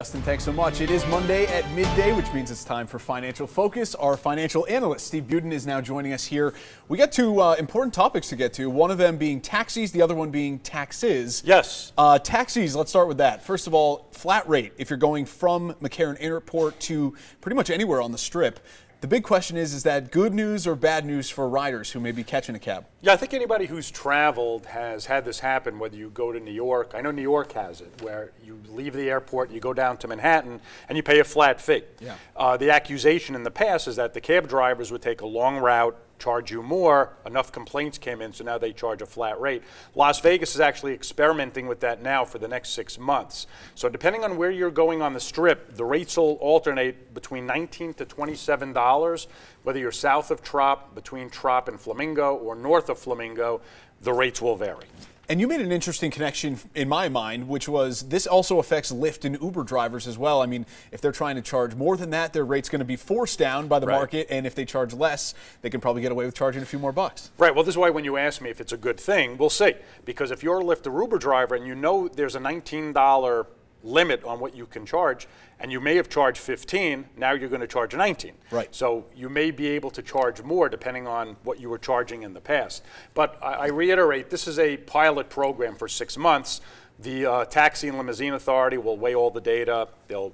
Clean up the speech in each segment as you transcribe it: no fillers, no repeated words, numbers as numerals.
Justin, thanks so much. It is Monday at midday, which means it's time for Financial Focus. Our financial analyst, Steve Budin, is now joining us here. We got two important topics to get to, one of them being taxis, the other one being taxes. Yes. Taxis, let's start with that. First of all, flat rate, if you're going from McCarran Airport to pretty much anywhere on the Strip. The big question is that good news or bad news for riders who may be catching a cab? Yeah, I think anybody who's traveled has had this happen, whether you go to New York. I know New York has it, where you leave the airport, you go down to Manhattan, and you pay a flat fee. Yeah. The accusation in the past is that the cab drivers would take a long route, charge you more. Enough complaints came in, so now they charge a flat rate. Las Vegas is actually experimenting with that now for the next 6 months. So depending on where you're going on the Strip, the rates will alternate between $19 to $27, whether you're south of Trop, between Trop and Flamingo, or north of Flamingo, the rates will vary. And you made an interesting connection in my mind, which was this also affects Lyft and Uber drivers as well. I mean, if they're trying to charge more than that, their rate's going to be forced down by the market. And if they charge less, they can probably get away with charging a few more bucks. Right. Well, this is why when you ask me if it's a good thing, we'll see. Because if you're a Lyft or Uber driver and you know there's a $19 limit on what you can charge, and you may have charged 15, now you're going to charge 19. Right. So you may be able to charge more depending on what you were charging in the past. But I reiterate, this is a pilot program for 6 months. The Taxi and Limousine Authority will weigh all the data. They'll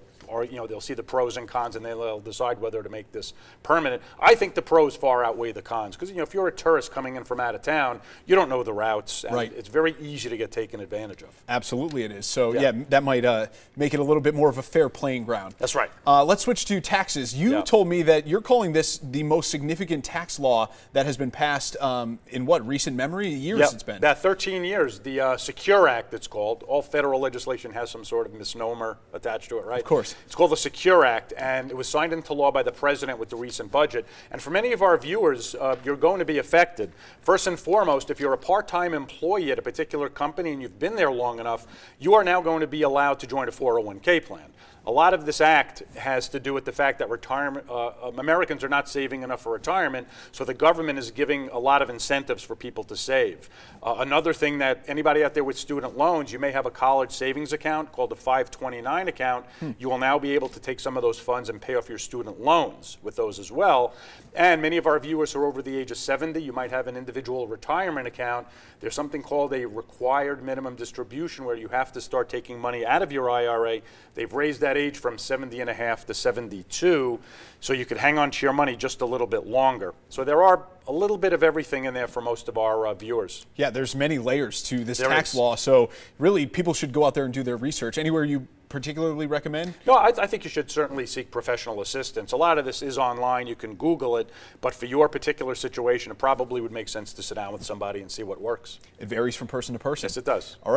see the pros and cons, and they'll decide whether to make this permanent. I think the pros far outweigh the cons, because if you're a tourist coming in from out of town, you don't know the routes, and it's very easy to get taken advantage of. Absolutely it is. So yeah, that might make it a little bit more of a fair playing ground. That's right. Let's switch to taxes. You told me that you're calling this the most significant tax law that has been passed in what, recent memory? Years it's been. About 13 years. The Secure Act, it's called. All federal legislation has some sort of misnomer attached to it, right? Of course. It's called the Secure Act, and it was signed into law by the president with the recent budget. And for many of our viewers, you're going to be affected. First and foremost, if you're a part-time employee at a particular company and you've been there long enough, you are now going to be allowed to join a 401k plan. A lot of this act has to do with the fact that Americans are not saving enough for retirement, so the government is giving a lot of incentives for people to save. Another thing, that anybody out there with student loans, you may have a college savings account called a 529 account. You will now be able to take some of those funds and pay off your student loans with those as well. And many of our viewers who are over the age of 70, you might have an individual retirement account. There's something called a required minimum distribution, where you have to start taking money out of your IRA. They've raised that age from 70 and a half to 72, so you could hang on to your money just a little bit longer. So there are a little bit of everything in there for most of our viewers. Yeah, there's many layers to this tax law, so really people should go out there and do their research. Anywhere you particularly recommend? No, I think you should certainly seek professional assistance. A lot of this is online. You can Google it, but for your particular situation, it probably would make sense to sit down with somebody and see what works. It varies from person to person. Yes, it does. All right.